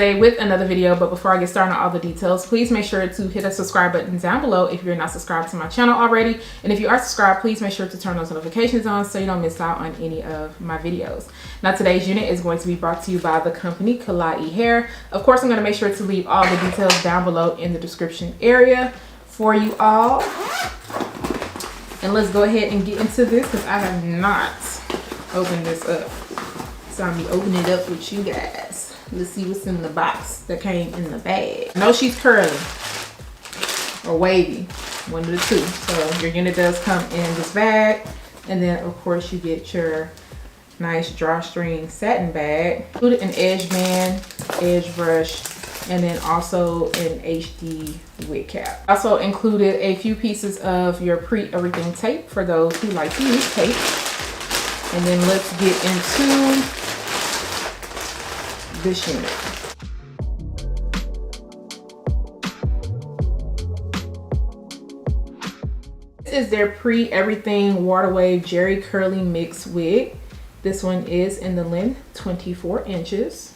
today with another video. But before I get started on all the details, please make sure to hit that subscribe button down below if you're not subscribed to my channel already. And if you are subscribed, please make sure to turn those notifications on so you don't miss out on any of my videos. Now today's unit is going to be brought to you by the company Klaiyi hair. Of course, I'm going to make sure to leave all the details down below in the description area for you all. And let's go ahead and get into this because I have not opened this up. So I'm gonna be opening it up with you guys. Let's see what's in the box that came in the bag. I know she's curly or wavy, one of the two. So your unit does come in this bag. And then of course you get your nice drawstring satin bag. Included an edge band, edge brush, and then also an HD wig cap. Also included a few pieces of your pre-everything tape for those who like to use tape. And then let's get into this unit. This is their pre-everything Wave&Jerry curly mix wig. This one is in the length 24 inches.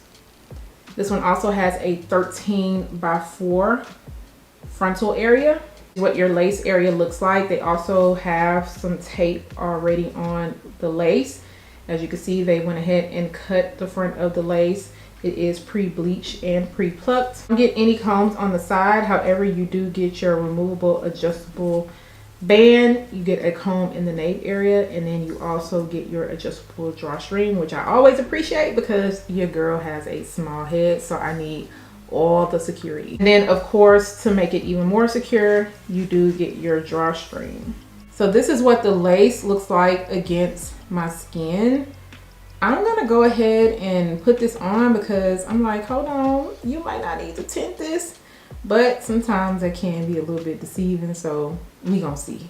This one also has a 13x4 frontal area. What your lace area looks like. They also have some tape already on the lace. As you can see, they went ahead and cut the front of the lace. It is pre-bleached and pre-plucked. You don't get any combs on the side. However, you do get your removable adjustable band. You get a comb in the nape area, and then you also get your adjustable drawstring, which I always appreciate because your girl has a small head, so I need all the security. And then of course, to make it even more secure, you do get your drawstring. So this is what the lace looks like against my skin. I'm gonna go ahead and put this on because I'm like, hold on, you might not need to tint this, but sometimes it can be a little bit deceiving, so we gonna see.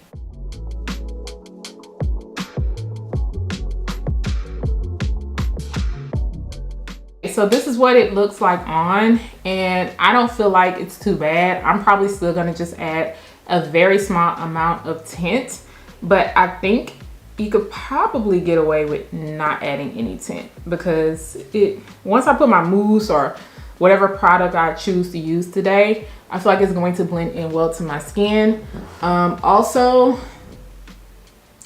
So this is what it looks like on, and I don't feel like it's too bad. I'm probably still gonna just add a very small amount of tint, but I think you could probably get away with not adding any tint because once I put my mousse or whatever product I choose to use today, I feel like it's going to blend in well to my skin. Also,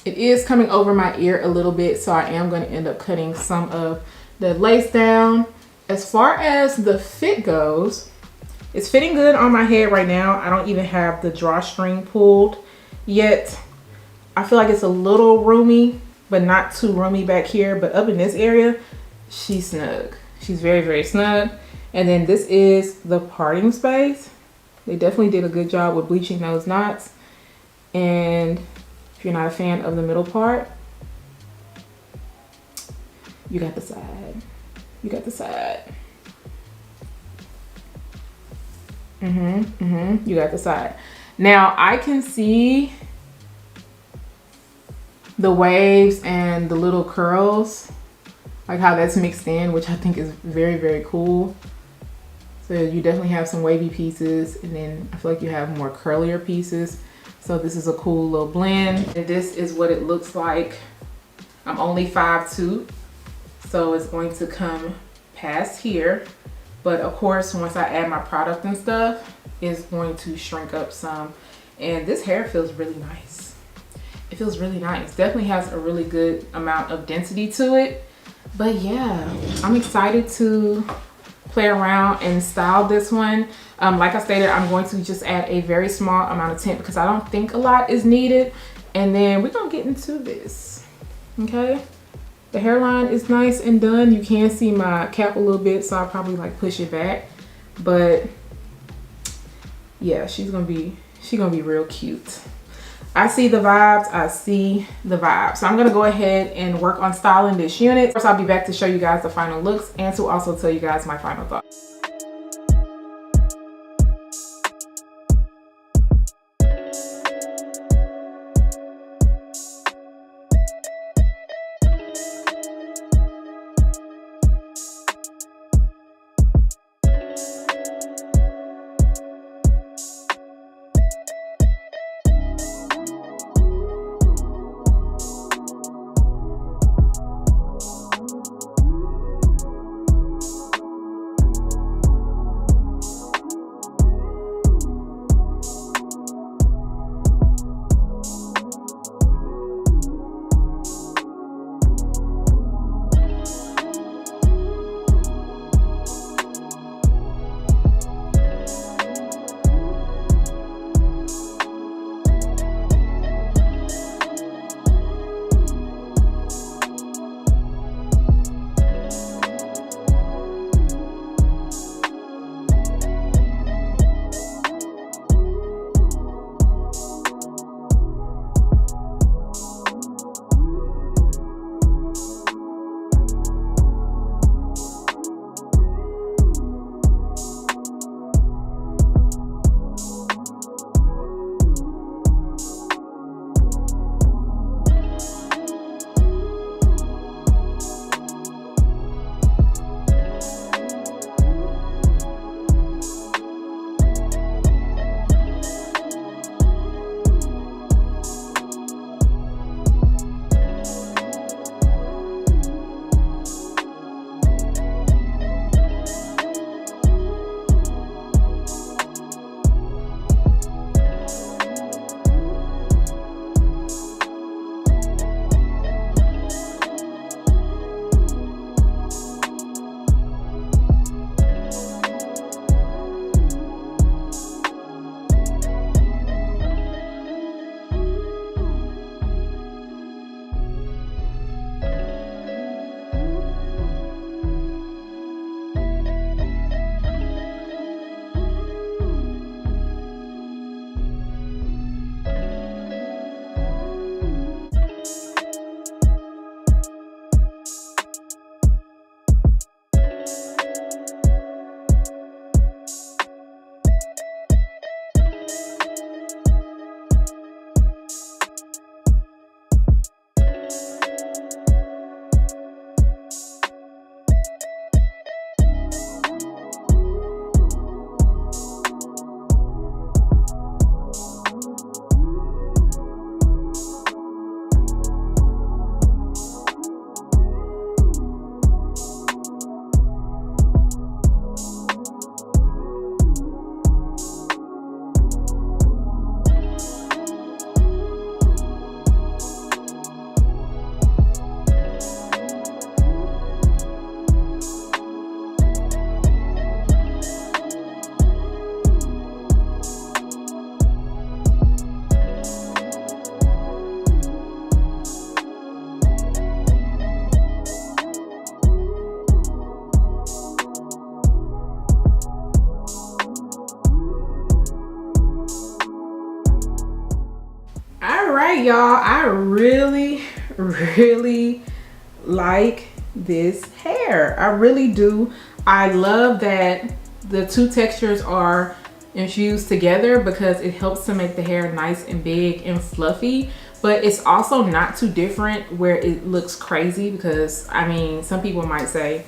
it is coming over my ear a little bit, so I am going to end up cutting some of the lace down. As far as the fit goes, it's fitting good on my head right now. I don't even have the drawstring pulled yet. I feel like it's a little roomy, but not too roomy back here. But up in this area, she's snug. She's very, very snug. And then this is the parting space. They definitely did a good job with bleaching those knots. And if you're not a fan of the middle part, you got the side. You got the side. You got the side. Now I can see the waves and the little curls, like how that's mixed in, which I think is very, very cool. So you definitely have some wavy pieces, and then I feel like you have more curlier pieces. So this is a cool little blend. And this is what it looks like. I'm only 5'2", so it's going to come past here. But of course, once I add my product and stuff, it's going to shrink up some. And this hair feels really nice. It feels really nice. Definitely has a really good amount of density to it. But yeah, I'm excited to play around and style this one. Like I stated, I'm going to just add a very small amount of tint because I don't think a lot is needed. And then we're gonna get into this, okay? The hairline is nice and done. You can see my cap a little bit, so I'll probably like push it back. But yeah, she's gonna be real cute. I see the vibes, I see the vibes. So I'm gonna go ahead and work on styling this unit. First, I'll be back to show you guys the final looks and to also tell you guys my final thoughts. right, y'all, I really like this hair. I really do. I love that the two textures are infused together because it helps to make the hair nice and big and fluffy, but it's also not too different where it looks crazy, because I mean, some people might say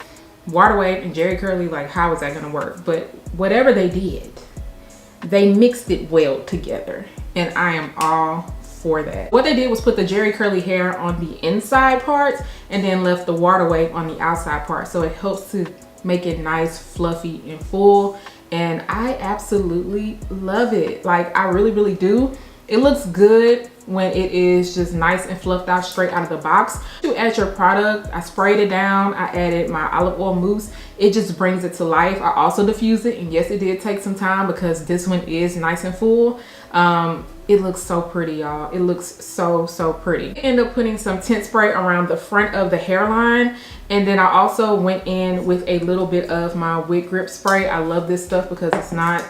water wave and Jerry curly, like how is that gonna work? But whatever they did, they mixed it well together, and I am all for that. What they did was put the Jerry curly hair on the inside parts and then left the water wave on the outside part, so it helps to make it nice, fluffy, and full. And I absolutely love it. Like, I really do. It looks good when it is just nice and fluffed out straight out of the box. You add your product, I sprayed it down, I added my olive oil mousse. It just brings it to life. I also diffused it, and yes, it did take some time because this one is nice and full. It looks so pretty, y'all. It looks so pretty. I ended up putting some tint spray around the front of the hairline, and then I also went in with a little bit of my wig grip spray. I love this stuff because it's not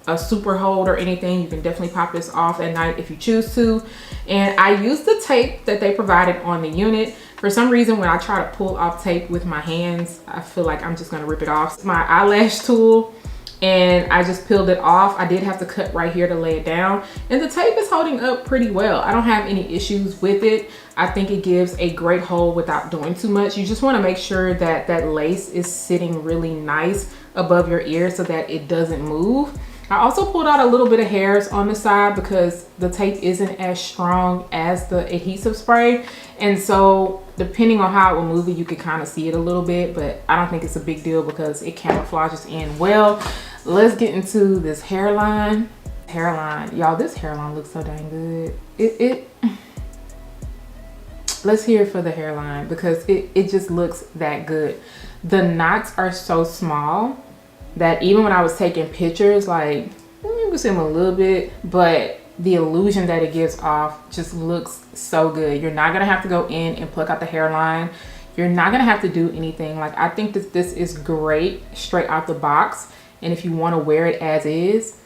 a super hold or anything. You can definitely pop this off at night if you choose to. And I used the tape that they provided on the unit. For some reason, when I try to pull off tape with my hands, I feel like I'm just gonna rip it off. It's my eyelash tool, and I just peeled it off. I did have to cut right here to lay it down, and the tape is holding up pretty well. I don't have any issues with it. I think it gives a great hold without doing too much. You just want to make sure that that lace is sitting really nice above your ear so that it doesn't move. I also pulled out a little bit of hairs on the side because the tape isn't as strong as the adhesive spray, and so depending on how it will move it, you can kind of see it a little bit, but I don't think it's a big deal because it camouflages in well. Let's get into this hairline. Y'all, this hairline looks so dang good. Let's hear it for the hairline because it just looks that good. The knots are so small that even when I was taking pictures, like, you can see them a little bit, but the illusion that it gives off just looks so good. You're not gonna have to go in and pluck out the hairline. You're not gonna have to do anything. Like, I think that this is great straight out the box, and if you want to wear it as is,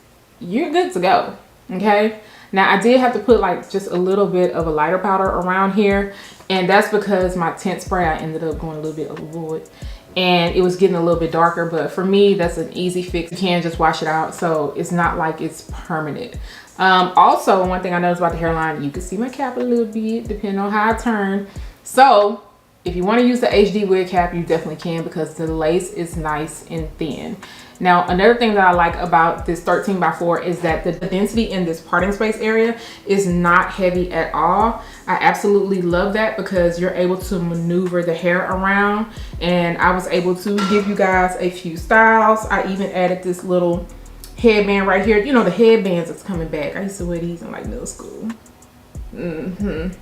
you're good to go. Okay, now I did have to put like just a little bit of a lighter powder around here, and that's because my tint spray, I ended up going a little bit overboard and it was getting a little bit darker, but for me, that's an easy fix. You can just wash it out, so it's not like it's permanent. Also, one thing I noticed about the hairline, you can see my cap a little bit depending on how I turn. So if you want to use the HD wig cap, you definitely can because the lace is nice and thin. Now, another thing that I like about this 13x4 is that the density in this parting space area is not heavy at all. I absolutely love that because you're able to maneuver the hair around, and I was able to give you guys a few styles. I even added this little headband right here. You know, the headbands that's coming back. I used to wear these in like middle school. And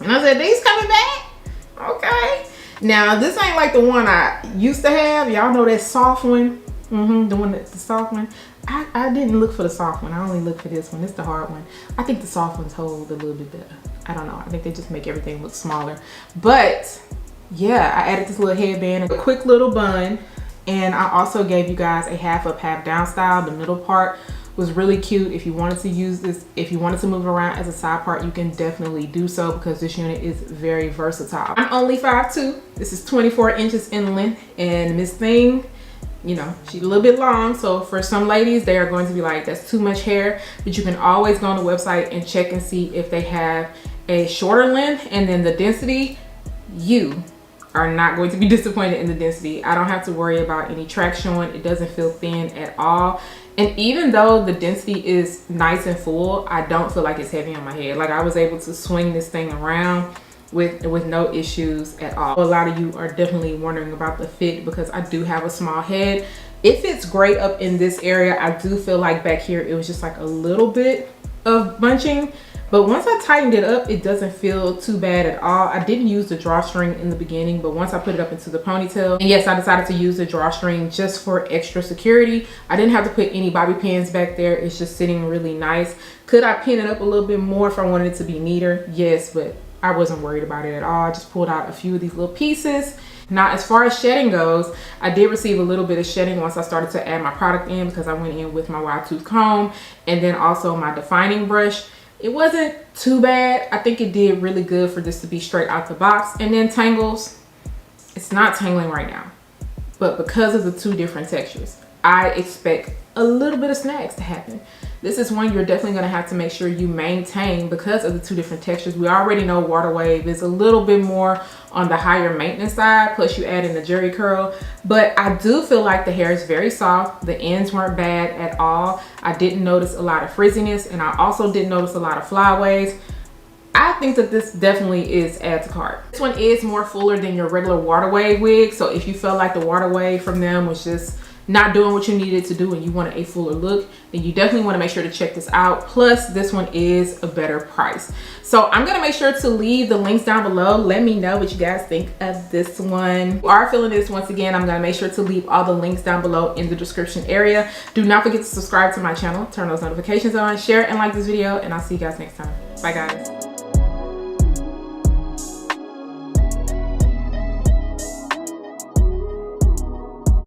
I said, these coming back? Okay. Now, this ain't like the one I used to have. Y'all know that soft one. The one that's the soft one. I didn't look for the soft one. I only looked for this one. It's the hard one. I think the soft ones hold a little bit better. I don't know. I think they just make everything look smaller. But yeah, I added this little headband and a quick little bun. And I also gave you guys a half up, half down style. The middle part was really cute. If you wanted to use this, if you wanted to move it around as a side part, you can definitely do so because this unit is very versatile. I'm only 5'2". This is 24 inches in length, and Miss Thing, you know, she's a little bit long, so for some ladies they are going to be like, that's too much hair. But you can always go on the website and check and see if they have a shorter length, and then the density, you are not going to be disappointed in the density. I don't have to worry about any traction showing. It doesn't feel thin at all, and even though the density is nice and full, I don't feel like it's heavy on my head. Like, I was able to swing this thing around with no issues at all. A lot of you are definitely wondering about the fit because I do have a small head. It fits great up in this area. I do feel like back here it was just like a little bit of bunching, but once I tightened it up, it doesn't feel too bad at all. I didn't use the drawstring in the beginning, but once I put it up into the ponytail, and yes, I decided to use the drawstring just for extra security. I didn't have to put any bobby pins back there. It's just sitting really nice. Could I pin it up a little bit more if I wanted it to be neater? Yes, but I wasn't worried about it at all. I just pulled out a few of these little pieces. Now, as far as shedding goes, I did receive a little bit of shedding once I started to add my product in because I went in with my wide tooth comb and then also my defining brush. It wasn't too bad. I think it did really good for this to be straight out the box. And then tangles, it's not tangling right now, but because of the two different textures, I expect a little bit of snags to happen. This is one you're definitely gonna have to make sure you maintain because of the two different textures. We already know Water Wave is a little bit more on the higher maintenance side, plus you add in the Jerry curl. But I do feel like the hair is very soft. The ends weren't bad at all. I didn't notice a lot of frizziness, and I also didn't notice a lot of flyaways. I think that this definitely is add to cart. This one is more fuller than your regular Water Wave wig. So if you felt like the Water Wave from them was just not doing what you needed to do and you wanted a fuller look, then you definitely want to make sure to check this out. Plus, this one is a better price. So I'm going to make sure to leave the links down below. Let me know what you guys think of this one. If you are feeling this, once again, I'm going to make sure to leave all the links down below in the description area. Do not forget to subscribe to my channel, turn those notifications on, share and like this video, and I'll see you guys next time. Bye guys.